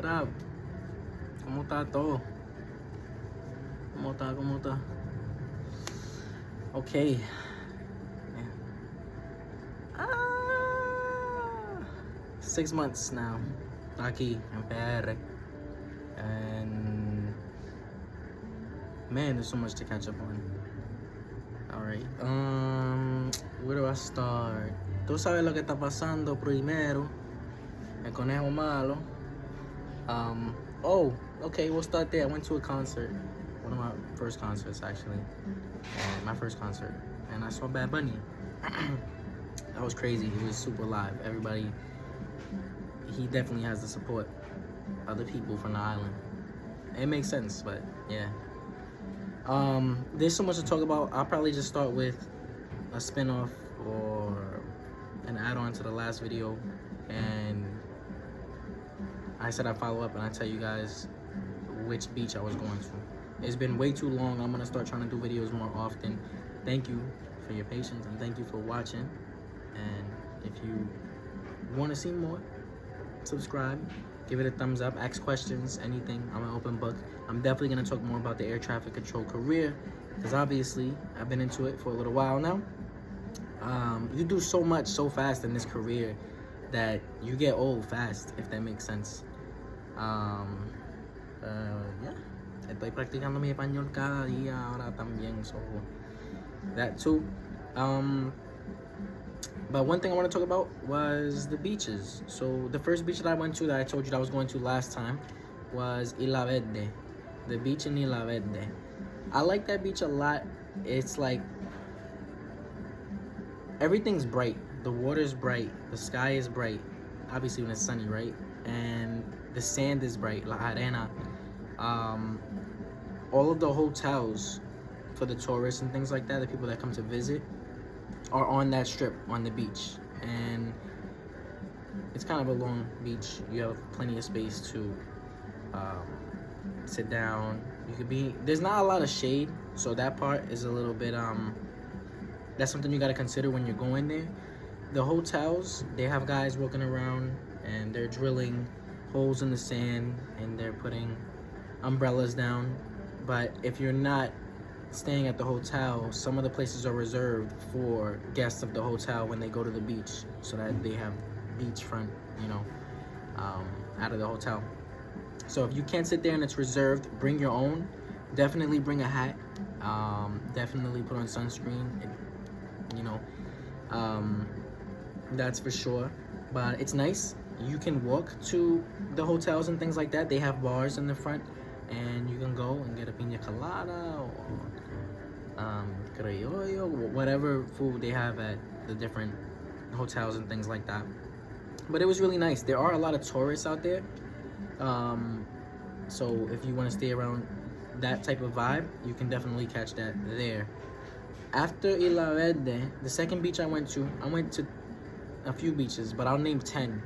up? ¿Cómo está todo? ¿Cómo está? Okay. Ah, 6 months now. Aquí en PR. And man, there's so much to catch up on. Alright. Where do I start? Tú sabes lo que está pasando primero. El conejo malo. Okay, we'll start there. I went to a concert. One of my first concerts, actually. And my first concert. And I saw Bad Bunny. That was crazy. He was super live. Everybody, he definitely has the support of the people from the island. It makes sense, but yeah. There's so much to talk about. I'll probably just start with a spin-off or an add-on to the last video. And I said I'd follow up and I'd tell you guys which beach I was going to. It's been way too long. I'm gonna start trying to do videos more often. Thank you for your patience and thank you for watching. And if you want to see more, subscribe, give it a thumbs up, ask questions, anything. I'm an open book. I'm definitely gonna talk more about the air traffic control career because obviously I've been into it for a little while now. You do so much so fast in this career that you get old fast, if that makes sense. Yeah. Estoy practicando mi español cada día ahora también, so that too. But one thing I want to talk about was the beaches. So the first beach that I went to that I told you that I was going to last time was Isla Verde, the beach in Isla Verde. I like that beach a lot. It's like everything's bright. The water's bright. The sky is bright. Obviously when it's sunny, right? And the sand is bright, la arena. All of the hotels for the tourists and things like that, the people that come to visit, are on that strip on the beach. And it's kind of a long beach. You have plenty of space to sit down. You could be, there's not a lot of shade, so that part is a little bit that's something you got to consider when you're going there. The hotels, they have guys walking around and they're drilling holes in the sand and they're putting umbrellas down. But if you're not staying at the hotel, some of the places are reserved for guests of the hotel when they go to the beach, so that they have beachfront, out of the hotel. So if you can't sit there and it's reserved, bring your own. Definitely bring a hat. Definitely put on sunscreen. That's for sure. But it's nice. You can walk to the hotels and things like that. They have bars in the front, and you can go and get a piña colada or criollo, whatever food they have at the different hotels and things like that. But it was really nice. There are a lot of tourists out there. So if you want to stay around that type of vibe, you can definitely catch that there. After Isla Verde, the second beach I went to a few beaches, but I'll name 10.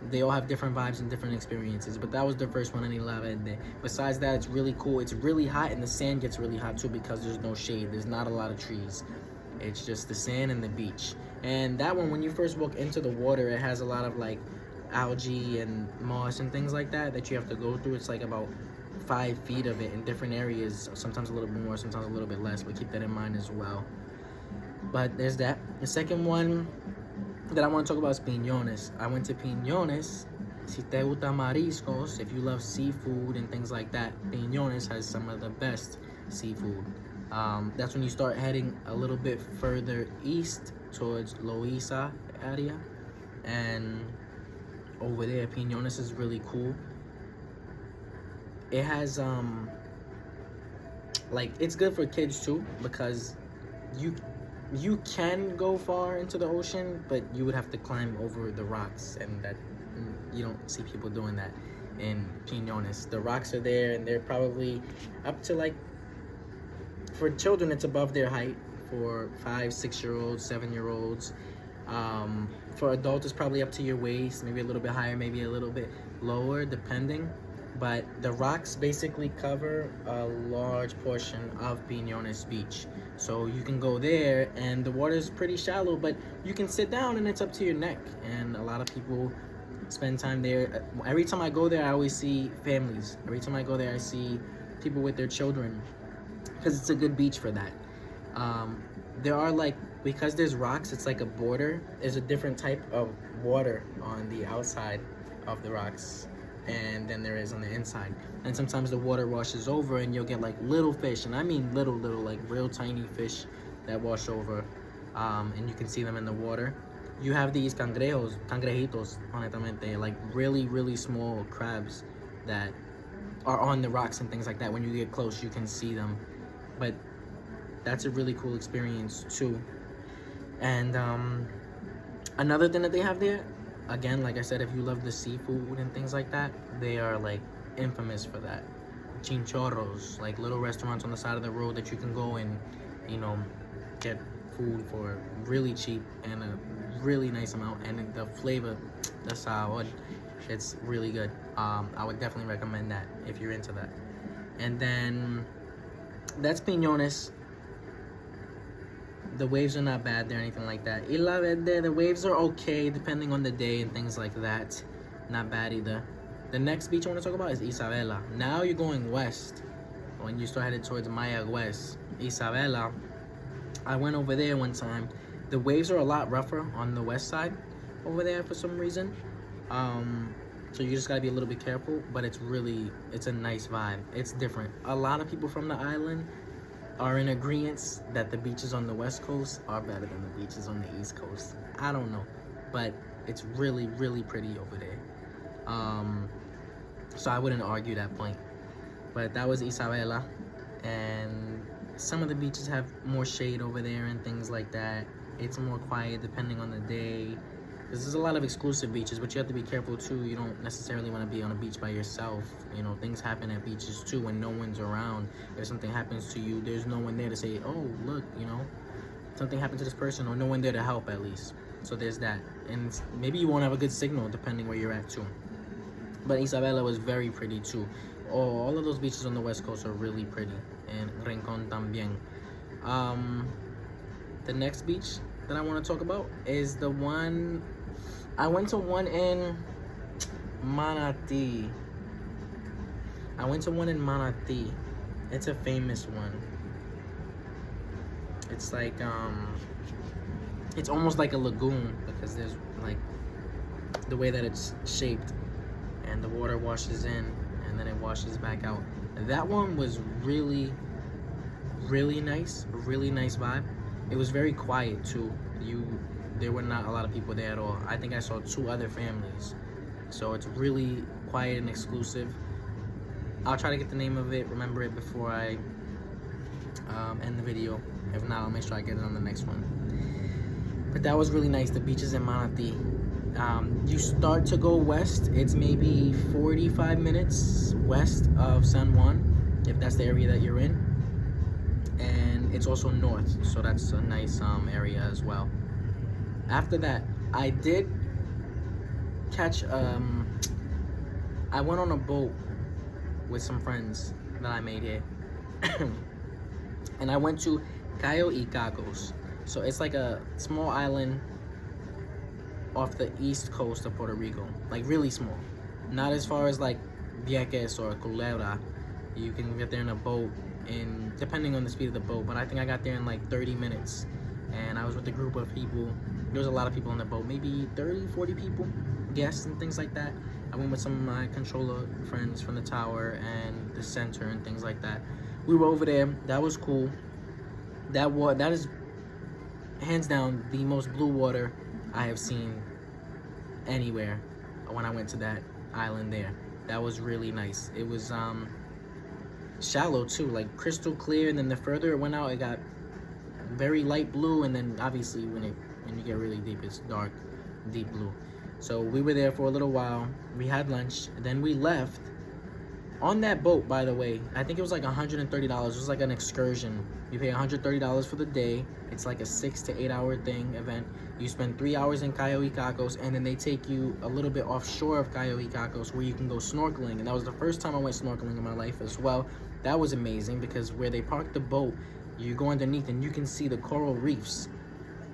They all have different vibes and different experiences, but that was the first one in Isla Verde. Besides that, it's really cool. It's really hot, and the sand gets really hot too because there's no shade. There's not a lot of trees. It's just the sand and the beach. And that one, when you first walk into the water, it has a lot of like algae and moss and things like that you have to go through. It's like about 5 feet of it in different areas, sometimes a little bit more, sometimes a little bit less, but keep that in mind as well. But there's that. The second one that I want to talk about is Piñones. I went to Piñones. Si te gusta mariscos, if you love seafood and things like that, Piñones has some of the best seafood. That's when you start heading a little bit further east towards Loíza area, and over there, Piñones is really cool. It has like, it's good for kids too because you can go far into the ocean, but you would have to climb over the rocks, and that you don't see people doing that in Piñones. The rocks are there, and they're probably up to, like, for children, it's above their height. For 5, 6-year-olds, 7-year-olds. For adults, it's probably up to your waist, maybe a little bit higher, maybe a little bit lower, depending. But the rocks basically cover a large portion of Piñones Beach. So you can go there, and the water is pretty shallow, but you can sit down and it's up to your neck. And a lot of people spend time there. Every time I go there, I always see families. Every time I go there, I see people with their children, because it's a good beach for that. There are like, because there's rocks, it's like a border. There's a different type of water on the outside of the rocks, and then there is on the inside. And sometimes the water washes over, and you'll get like little fish, and I mean little, like real tiny fish that wash over, and you can see them in the water. You have these cangrejitos, honestamente, like really small crabs that are on the rocks and things like that. When you get close, you can see them. But that's a really cool experience too. And another thing that they have there, again, like I said, if you love the seafood and things like that, they are like infamous for that. Chinchorros, like little restaurants on the side of the road that you can go and, you know, get food for really cheap and a really nice amount, and the flavor, the sabor, it's really good. I would definitely recommend that if you're into that. And then that's Piñones. The waves are not bad there or anything like that. Isla Verde, the waves are okay depending on the day and things like that. Not bad either. The next beach I want to talk about is Isabela. Now you're going west. When you start headed towards Mayagüez, Isabela, I went over there one time. The waves are a lot rougher on the west side over there for some reason. So you just gotta be a little bit careful, but it's a nice vibe. It's different. A lot of people from the island are in agreement that the beaches on the west coast are better than the beaches on the east coast. I don't know, but it's really pretty over there. So I wouldn't argue that point. But that was Isabela, and some of the beaches have more shade over there and things like that. It's more quiet depending on the day. There's a lot of exclusive beaches, but you have to be careful too. You don't necessarily want to be on a beach by yourself. You know, things happen at beaches too when no one's around. If something happens to you, there's no one there to say, oh, look, you know, something happened to this person, or no one there to help at least. So there's that. And maybe you won't have a good signal depending where you're at too. But Isabela was very pretty too. All of those beaches on the west coast are really pretty. And Rincon también. The next beach that I want to talk about is the one, I went to one in Manatee. It's a famous one. It's like, it's almost like a lagoon, because there's like the way that it's shaped, and the water washes in and then it washes back out. That one was really nice, a really nice vibe. It was very quiet too. There were not a lot of people there at all. I think I saw 2 other families. So it's really quiet and exclusive. I'll try to get the name of it, remember it before I end the video. If not, I'll make sure I get it on the next one. But that was really nice, the beaches in Manatee. You start to go west, it's maybe 45 minutes west of San Juan, if that's the area that you're in. And it's also north, so that's a nice area as well. After that, I did catch, I went on a boat with some friends that I made here. And I went to Cayo y Cacos. So it's like a small island off the east coast of Puerto Rico, like really small. Not as far as like Vieques or Culebra. You can get there in a boat, depending on the speed of the boat, but I think I got there in like 30 minutes. And I was with a group of people. There was a lot of people on the boat, maybe 30, 40 people, guests and things like that. I went with some of my controller friends from the tower and the center and things like that. We were over there. That was cool. That is hands down the most blue water I have seen anywhere when I went to that island there. That was really nice. It was shallow too, like crystal clear, and then the further it went out, it got very light blue, and then obviously when you get really deep, it's dark, deep blue. So we were there for a little while. We had lunch, then we left. On that boat, by the way, I think it was like $130. It was like an excursion. You pay $130 for the day. It's like a 6 to 8 hour event. You spend 3 hours in Cayo y Cacos, and then they take you a little bit offshore of Cayo y Cacos where you can go snorkeling. And that was the first time I went snorkeling in my life as well. That was amazing, because where they parked the boat, you go underneath and you can see the coral reefs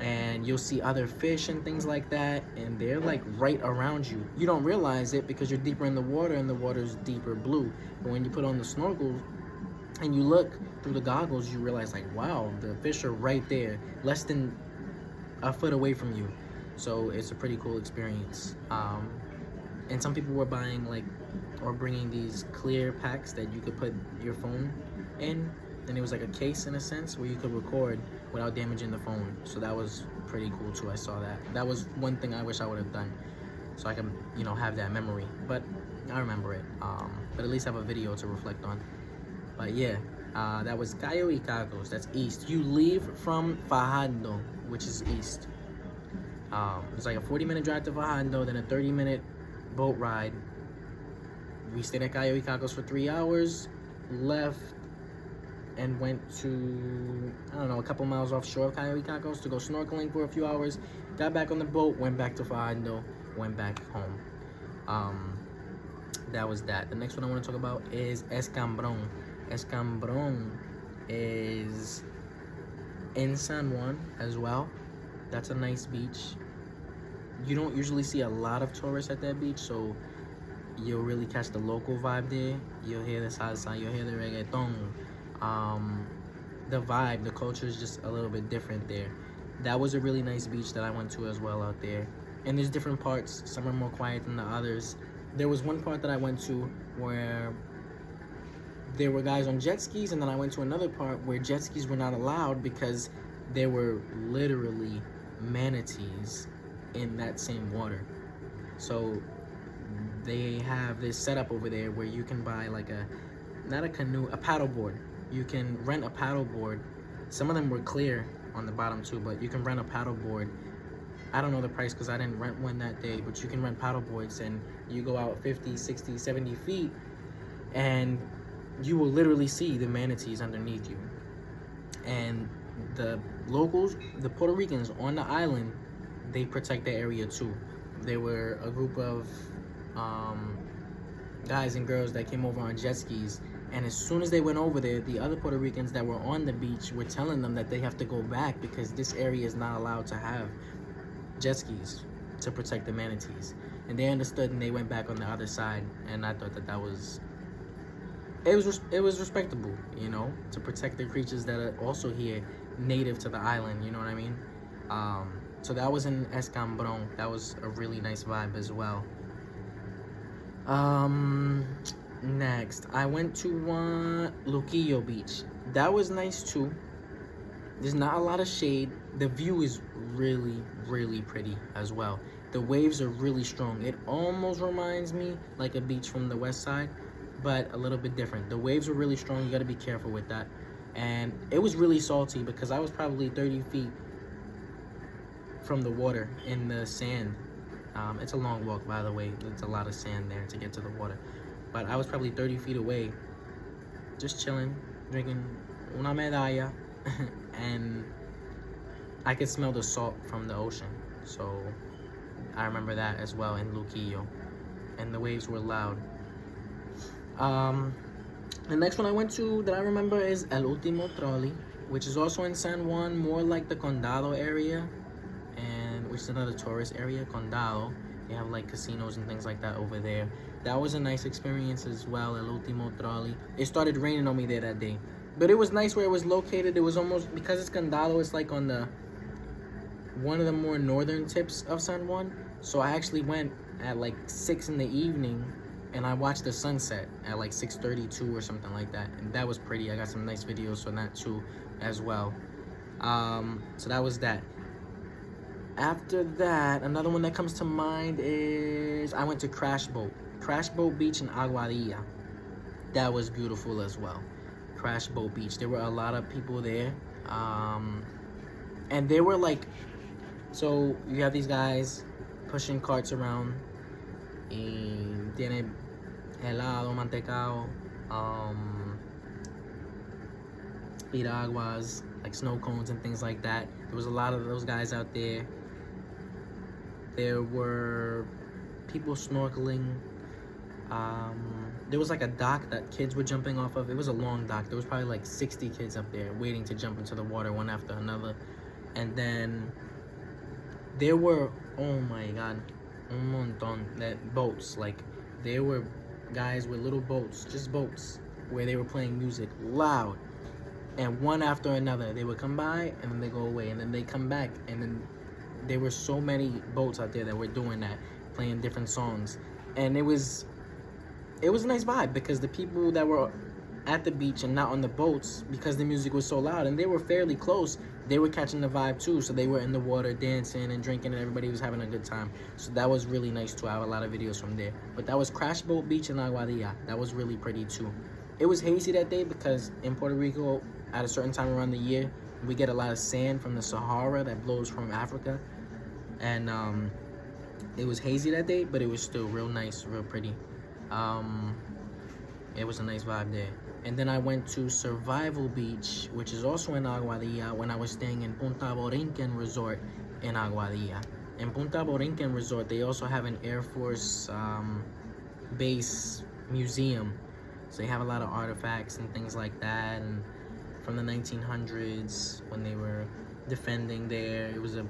and you'll see other fish and things like that, and they're like right around you. You don't realize it because you're deeper in the water and the water's deeper blue. But when you put on the snorkel and you look through the goggles, you realize like, wow, the fish are right there, less than a foot away from you. So it's a pretty cool experience. And some people were buying like, or bringing these clear packs that you could put your phone in, and it was like a case in a sense where you could record without damaging the phone. So that was pretty cool too. I saw that. That was one thing I wish I would have done, so I can, you know, have that memory. But I remember it. But at least have a video to reflect on. But yeah, that was Cayo y Cagos. That's east. You leave from Fajardo, which is east. It's like a 40-minute drive to Fajardo, then a 30-minute boat ride. We stayed at Cayo y Cagos for 3 hours, left and went to, I don't know, a couple miles offshore of Cayo y Cagos to go snorkeling for a few hours. Got back on the boat, went back to Fajardo, went back home. That was that. The next one I want to talk about is Escambron. Escambron is in San Juan as well. That's a nice beach. You don't usually see a lot of tourists at that beach, so you'll really catch the local vibe there. You'll hear the salsa, you'll hear the reggaeton. The vibe, the culture is just a little bit different there. That was a really nice beach that I went to as well out there. And there's different parts. Some are more quiet than the others. There was one part that I went to where there were guys on jet skis, and then I went to another part where jet skis were not allowed because there were literally manatees in that same water. So they have this setup over there where you can buy like not a canoe, a paddleboard. You can rent a paddleboard. Some of them were clear on the bottom too, but you can rent a paddleboard. I don't know the price because I didn't rent one that day, but you can rent paddleboards and you go out 50, 60, 70 feet and you will literally see the manatees underneath you. And the locals, the Puerto Ricans on the island, they protect the area too. There were a group of guys and girls that came over on jet skis, and as soon as they went over there, the other Puerto Ricans that were on the beach were telling them that they have to go back because this area is not allowed to have jet skis to protect the manatees. And they understood and they went back on the other side, and I thought that was it was respectable, you know, to protect the creatures that are also here, native to the island, you know what I mean? So that was in Escambron. That was a really nice vibe as well. Next, I went to Luquillo Beach. That was nice too. There's not a lot of shade. The view is really, really pretty as well. The waves are really strong. It almost reminds me like a beach from the west side, but a little bit different. The waves were really strong. You got to be careful with that. And it was really salty because I was probably 30 feet from the water in the sand. It's a long walk, by the way. It's a lot of sand there to get to the water. But I was probably 30 feet away, just chilling, drinking una medalla, and I could smell the salt from the ocean. So I remember that as well in Luquillo. And the waves were loud. The next one I went to that I remember is El Último Trolley, which is also in San Juan, more like the Condado area, and which is another tourist area, Condado. They have like casinos and things like that over there. That was a nice experience as well, El Último Trolley. It started raining on me there that day, but it was nice where it was located. It was almost, because it's Condado, it's like on one of the more northern tips of San Juan. So I actually went at like 6 in the evening and I watched the sunset at like 6:32 or something like that, and that was pretty. I got some nice videos from that too as well. So that was that. After that, another one that comes to mind is I went to Crash Boat Beach in Aguadilla. That was beautiful as well. Crash Boat Beach. There were a lot of people there, and they were like, so you have these guys pushing carts around. Y tiene helado, mantecado, piraguas, like snow cones and things like that. There was a lot of those guys out there. There were people snorkeling. There was like a dock that kids were jumping off of. It was a long dock. There was probably like 60 kids up there waiting to jump into the water one after another. And then there were, oh my god, un montón, that boats. Like, there were guys with little boats, just boats, where they were playing music loud. And one after another, they would come by and then they go away. And then they come back. And then there were so many boats out there that were doing that, playing different songs. And it was a nice vibe because the people that were at the beach and not on the boats, because the music was so loud and they were fairly close, they were catching the vibe too. So they were in the water dancing and drinking and everybody was having a good time. So that was really nice too. I have a lot of videos from there. But that was Crash Boat Beach in Aguadilla. That was really pretty too. It was hazy that day because in Puerto Rico, at a certain time around the year, we get a lot of sand from the Sahara that blows from Africa. And it was hazy that day, but it was still real nice, real pretty. It was a nice vibe there. And then I went to Survival Beach, which is also in Aguadilla, when I was staying in Punta Borinquen Resort in Aguadilla. In Punta Borinquen Resort, they also have an Air Force base museum. So they have a lot of artifacts and things like that. And from the 1900s, when they were defending there, it was a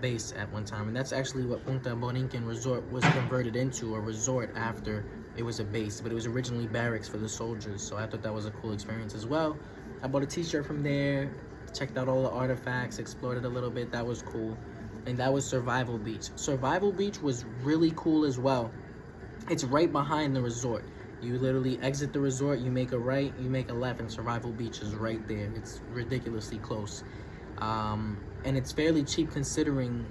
base at one time. And that's actually what Punta Borinquen Resort was converted into, a resort after it was a base. But it was originally barracks for the soldiers. So I thought that was a cool experience as well. I bought a t-shirt from there, checked out all the artifacts, explored it a little bit. That was cool. And that was Survival Beach. Survival Beach was really cool as well. It's right behind the resort. You literally exit the resort, you make a right, you make a left, and Survival Beach is right there. It's ridiculously close. And it's fairly cheap considering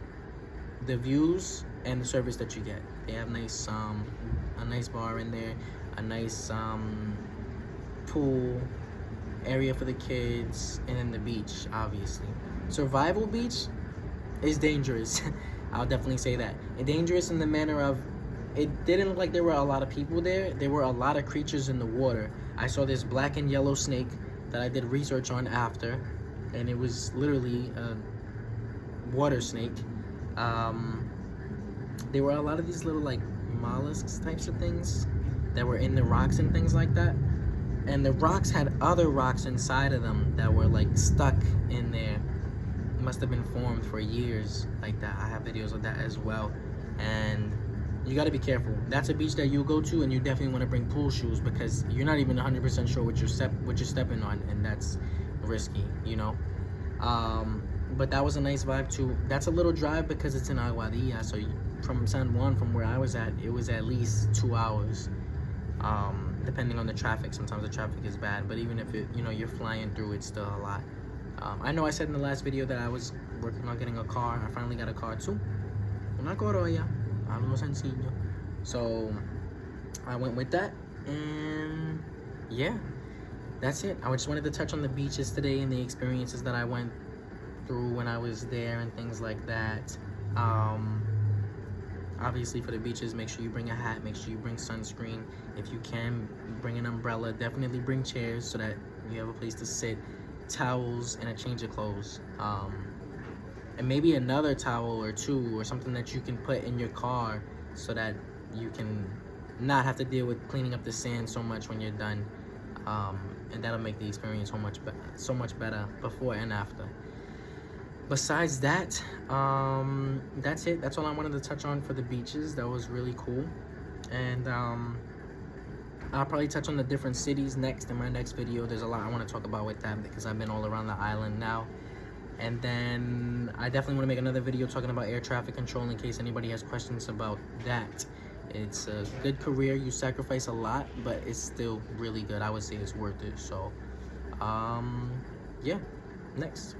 the views and the service that you get. They have nice, a nice bar in there, a nice pool area for the kids, and then the beach, obviously. Survival Beach is dangerous. I'll definitely say that. And dangerous in the manner of, it didn't look like there were a lot of people there. There were a lot of creatures in the water. I saw this black and yellow snake that I did research on after, and it was literally a water snake. There were a lot of these little like mollusks types of things that were in the rocks and things like that. And the rocks had other rocks inside of them that were like stuck in there. It must have been formed for years like that. I have videos of that as well. And you got to be careful. That's a beach that you go to, and you definitely want to bring pool shoes because you're not even 100% sure what you're stepping on, and that's risky, you know. But that was a nice vibe too. That's a little drive because it's in Aguadilla, so from San Juan, from where I was at, it was at least 2 hours, depending on the traffic. Sometimes the traffic is bad, but even if it, you know, you're flying through, it's still a lot. I know I said in the last video that I was working on getting a car. I finally got a car too. Una Corolla. Algo sencillo. So I went with that, and yeah, that's it. I just wanted to touch on the beaches today and the experiences that I went through when I was there and things like that. Obviously for the beaches, make sure you bring a hat, make sure you bring sunscreen. If you can, bring an umbrella. Definitely bring chairs so that you have a place to sit, towels, and a change of clothes. And maybe another towel or two or something that you can put in your car so that you can not have to deal with cleaning up the sand so much when you're done. And that'll make the experience so much better before and after. Besides that, that's it. That's all I wanted to touch on for the beaches. That was really cool. And I'll probably touch on the different cities next in my next video. There's a lot I want to talk about with that because I've been all around the island now. And then I definitely want to make another video talking about air traffic control in case anybody has questions about that. It's a good career. You sacrifice a lot, but it's still really good. I would say it's worth it. So, yeah, next.